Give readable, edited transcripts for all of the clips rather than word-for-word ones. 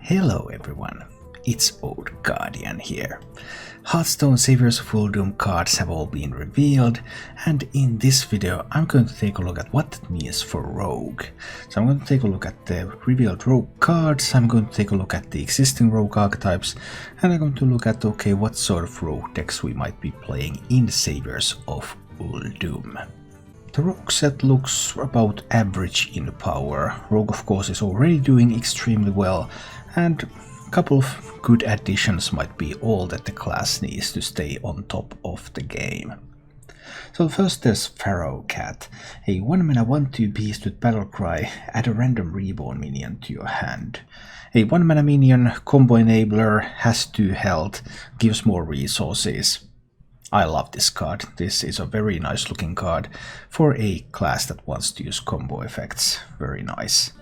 Hello everyone, it's Old Guardian here. Hearthstone Saviors of Uldum cards have all been revealed, and in this video I'm going to take a look at what that means for Rogue. So I'm going to take a look at the revealed Rogue cards, I'm going to take a look at the existing Rogue archetypes, and I'm going to look at what sort of Rogue decks we might be playing in Saviors of Uldum. The Rogue set looks about average in power. Rogue of course is already doing extremely well, and a couple of good additions might be all that the class needs to stay on top of the game. So first there's Pharaoh Cat, a 1-mana 1/2 beast with Battlecry, add a random reborn minion to your hand. A 1-mana minion, combo enabler, has 2 health, gives more resources. I love this card. This is a very nice looking card for a class that wants to use combo effects. Very nice.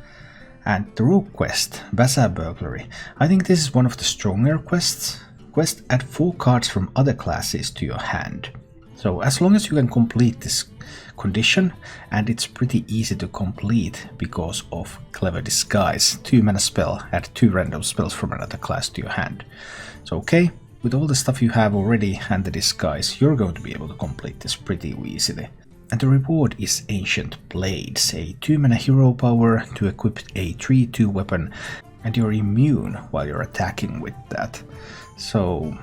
And the Rogue quest, Bazaar Burglary. I think this is one of the stronger quests. Quest, add 4 cards from other classes to your hand. So as long as you can complete this condition, and it's pretty easy to complete because of Clever Disguise. 2-mana spell, add 2 random spells from another class to your hand. So okay, with all the stuff you have already and the disguise, you're going to be able to complete this pretty easily. And the reward is Ancient Blades, a 2-mana hero power to equip a 3/2 weapon, and you're immune while you're attacking with that. So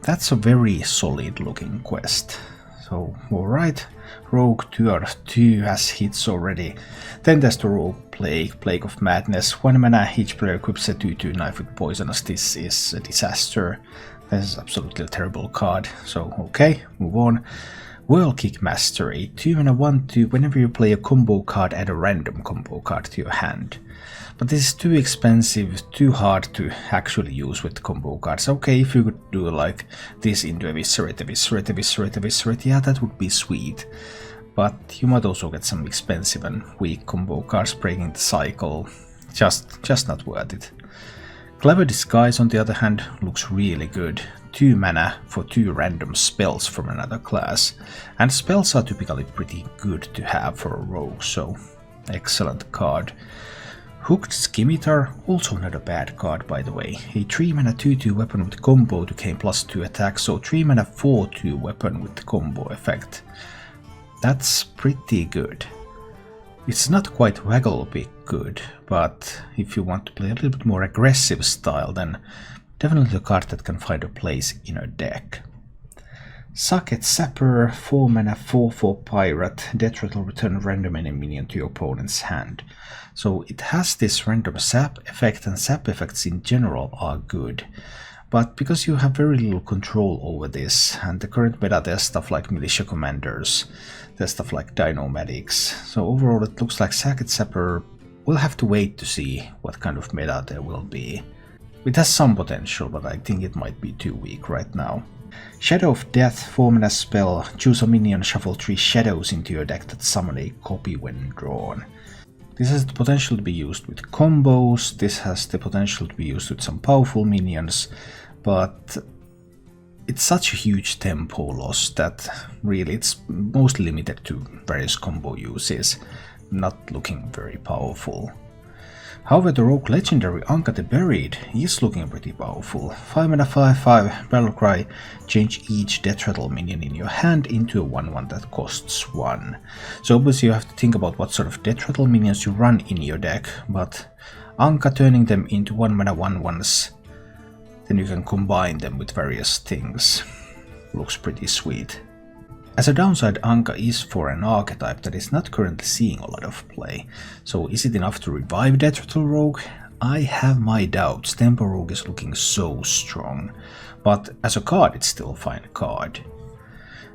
that's a very solid looking quest. So alright, Rogue 2 out of 2 has hits already. Then there's the Rogue Plague, Plague of Madness. 1 mana, each player equips a 2/2 knife with poisonous. This is a disaster. This is absolutely a terrible card. So okay, move on. Whirl Kick Master, a 2-mana 1/2, whenever you play a combo card, add a random combo card to your hand. But this is too expensive, too hard to actually use with combo cards. Okay, if you could do like this into Eviscerate, yeah, that would be sweet. But you might also get some expensive and weak combo cards breaking the cycle. Just not worth it. Clever Disguise, on the other hand, looks really good. 2 mana for 2 random spells from another class. And spells are typically pretty good to have for a rogue, so excellent card. Hooked Scimitar, also not a bad card by the way. A 3 mana 2/2 weapon with combo to gain +2 attack, so 3 mana 4/2 weapon with combo effect. That's pretty good. It's not quite Wagglepick good, but if you want to play a little bit more aggressive style, then definitely a card that can find a place in a deck. Socket Sapper, 4 mana 4/4 pirate, death rattle, return a random enemy minion to your opponent's hand. So it has this random sap effect, and sap effects in general are good. But because you have very little control over this, and the current meta there's stuff like Militia Commanders, there's stuff like Dino-Medics, so overall it looks like Socket Sapper will have to wait to see what kind of meta there will be. It has some potential, but I think it might be too weak right now. Shadow of Death, 4 mana spell, choose a minion, shuffle 3 shadows into your deck that summon a copy when drawn. This has the potential to be used with combos, this has the potential to be used with some powerful minions, but it's such a huge tempo loss that really it's mostly limited to various combo uses, not looking very powerful. However, the Rogue Legendary Anka the Buried is looking pretty powerful. 5 mana 5/5 Battlecry, change each death rattle minion in your hand into a 1/1 that costs 1. So obviously you have to think about what sort of death rattle minions you run in your deck, but Anka turning them into 1 mana 1/1s, then you can combine them with various things. Looks pretty sweet. As a downside, Anka is for an archetype that is not currently seeing a lot of play. So is it enough to revive Death Rattle Rogue? I have my doubts. Tempo Rogue is looking so strong. But as a card, it's still a fine card.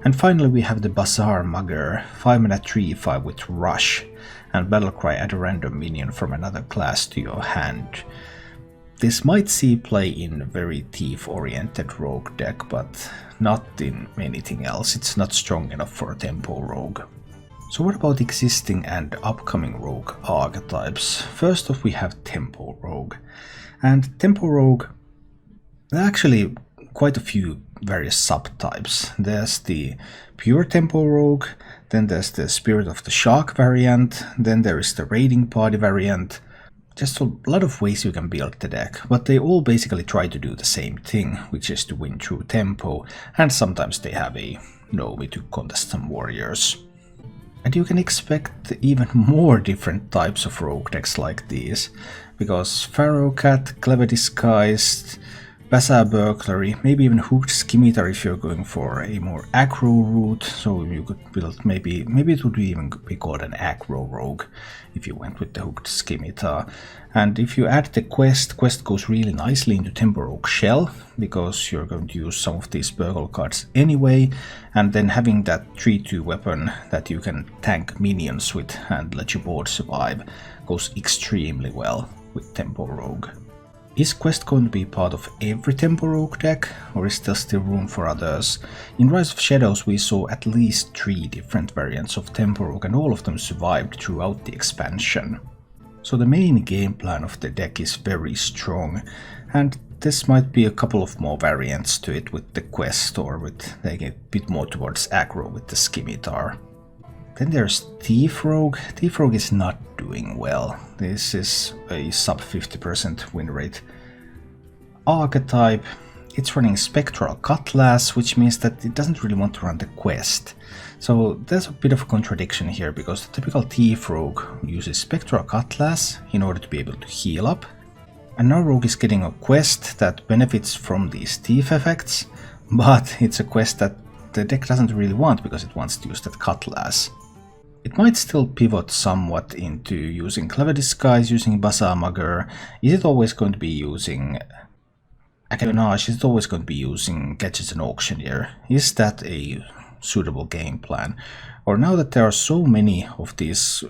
And finally we have the Bazaar Mugger, 5 mana 3/5 with Rush, and Battlecry, add a random minion from another class to your hand. This might see play in a very thief-oriented rogue deck, but not in anything else. It's not strong enough for a tempo rogue. So what about existing and upcoming rogue archetypes? First off we have tempo rogue. And tempo rogue, there are actually quite a few various subtypes. There's the pure tempo rogue, then there's the Spirit of the Shark variant, then there is the Raiding Party variant, Just a lot of ways you can build the deck, but they all basically try to do the same thing, which is to win through tempo, and sometimes they have a Novi to contest some warriors. And you can expect even more different types of rogue decks like these, because Pharaoh Cat, Clever Disguised, Bazaar Burglary, maybe even Hooked Scimitar if you're going for a more aggro route, so you could build maybe it would even be called an aggro rogue if you went with the Hooked Scimitar. And if you add the quest goes really nicely into Tempo Rogue Shell, because you're going to use some of these Burgle cards anyway, and then having that 3-2 weapon that you can tank minions with and let your board survive goes extremely well with Tempo Rogue. Is Quest going to be part of every Tempo Rogue deck, or is there still room for others? In Rise of Shadows we saw at least 3 different variants of Tempo Rogue, and all of them survived throughout the expansion. So the main game plan of the deck is very strong, and this might be a couple of more variants to it with the Quest, or with taking a bit more towards aggro with the Scimitar. Then there's Thief Rogue. Thief Rogue is not doing well. This is a sub 50% win rate archetype. It's running Spectral Cutlass, which means that it doesn't really want to run the quest. So there's a bit of a contradiction here, because the typical Thief Rogue uses Spectral Cutlass in order to be able to heal up. And now Rogue is getting a quest that benefits from these thief effects, but it's a quest that the deck doesn't really want because it wants to use that Cutlass. It might still pivot somewhat into using Clever Disguise, using Bazaar Mugger. Is it always going to be using Espionage? Is it always going to be using Gadgets and Auctioneer? Is that a suitable game plan? Or now that there are so many of these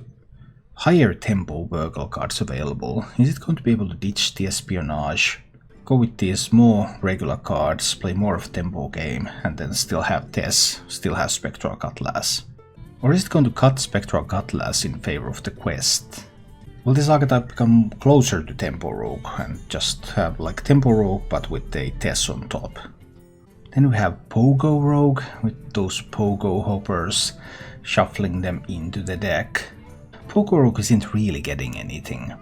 higher tempo Burgle cards available, is it going to be able to ditch the Espionage, go with these more regular cards, play more of a tempo game, and then still have Tess, still have Spectral Cutlass? Or is it going to cut Spectral Cutlass in favor of the quest? Will this archetype become closer to Tempo Rogue and just have like Tempo Rogue but with a Tess on top? Then we have Pogo Rogue with those Pogo hoppers, shuffling them into the deck. Pogo Rogue isn't really getting anything,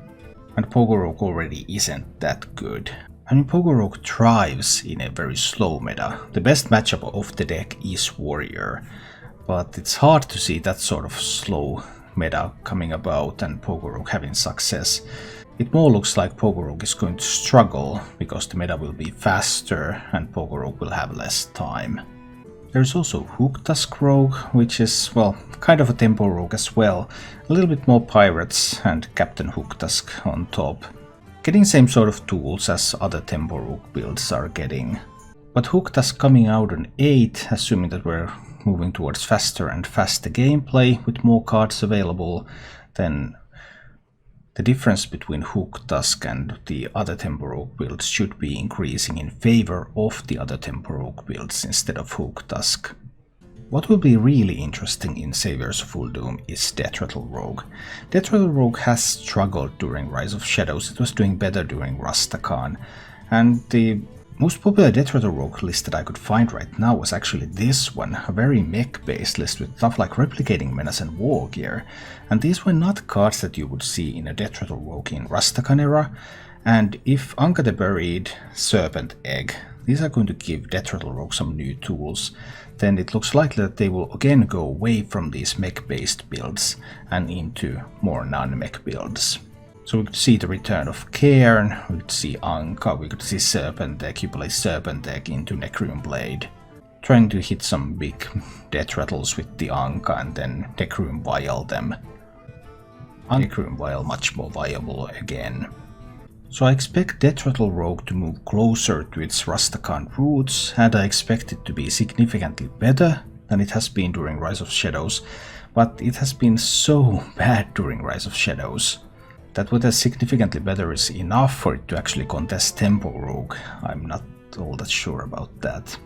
and Pogo Rogue already isn't that good. I mean, Pogo Rogue thrives in a very slow meta. The best matchup of the deck is Warrior, but it's hard to see that sort of slow meta coming about and Pogo Rogue having success. It more looks like Pogo Rogue is going to struggle because the meta will be faster and Pogo Rogue will have less time. There's also Hooktusk Rogue, which is, well, kind of a Tempo Rogue as well. A little bit more pirates and Captain Hooktusk on top. Getting same sort of tools as other Tempo Rogue builds are getting. But Hooktusk coming out on 8, assuming that we're moving towards faster and faster gameplay with more cards available, then the difference between Hooktusk and the other Tempo Rogue builds should be increasing in favor of the other Tempo Rogue builds instead of Hooktusk. What will be really interesting in Saviors of Uldum is Death Rattle Rogue. Death Rattle Rogue has struggled during Rise of Shadows. It was doing better during Rastakhan, and the most popular Death Rattle Rogue list that I could find right now was actually this one, a very mech-based list with stuff like Replicating Menace and War Gear, and these were not cards that you would see in a Death Rattle Rogue in Rastakhan era, and if Anka the Buried, Serpent Egg, these are going to give Death Rattle Rogue some new tools, then it looks likely that they will again go away from these mech-based builds and into more non-mech builds. So we could see the return of Cairn, we could see Anka, we could see Serpent Egg. You play Serpent Egg into Necroom Blade, trying to hit some big death rattles with the Anka and then Necroom Vial them. Necroom Vial much more viable again. So I expect Death Rattle Rogue to move closer to its Rastakhan roots, and I expect it to be significantly better than it has been during Rise of Shadows, but it has been so bad during Rise of Shadows that whether significantly better is enough for it to actually contest Tempo Rogue, I'm not all that sure about that.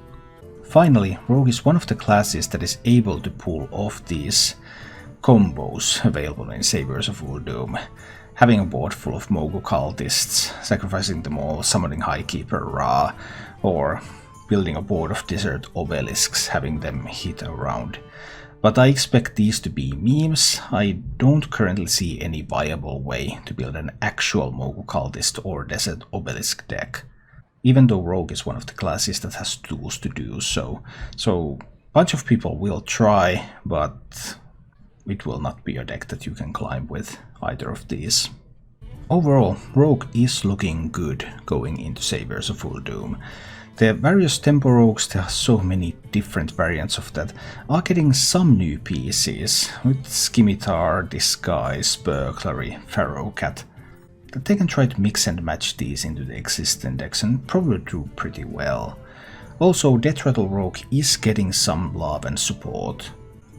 Finally, Rogue is one of the classes that is able to pull off these combos available in Saviors of Uldum. Having a board full of Mogu cultists, sacrificing them all, summoning Highkeeper Ra, or building a board of Desert Obelisks, having them hit around. But I expect these to be memes. I don't currently see any viable way to build an actual Mogul Cultist or Desert Obelisk deck, even though Rogue is one of the classes that has tools to do so. So a bunch of people will try, but it will not be a deck that you can climb with either of these. Overall, Rogue is looking good going into Saviors of Uldum. The various tempo rogues, there are so many different variants of that, are getting some new pieces, with Scimitar, Disguise, Burglary, Pharaoh Cat, that they can try to mix and match these into the existing decks and probably do pretty well. Also, Death Rattle Rogue is getting some love and support,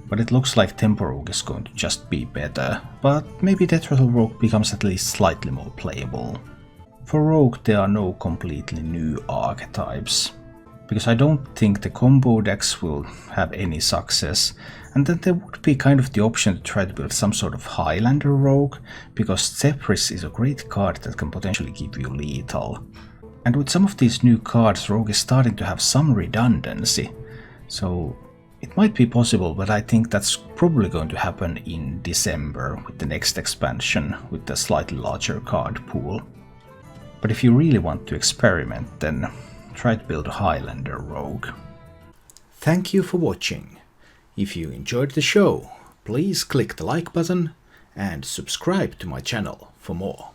but it looks like Tempo Rogue is going to just be better, but maybe Death Rattle Rogue becomes at least slightly more playable. For Rogue there are no completely new archetypes, because I don't think the combo decks will have any success, and then there would be kind of the option to try to build some sort of Highlander Rogue, because Zephrys is a great card that can potentially give you lethal. And with some of these new cards, Rogue is starting to have some redundancy, so it might be possible, but I think that's probably going to happen in December with the next expansion with the slightly larger card pool. But if you really want to experiment, then try to build a Highlander Rogue. Thank you for watching. If you enjoyed the show, please click the like button and subscribe to my channel for more.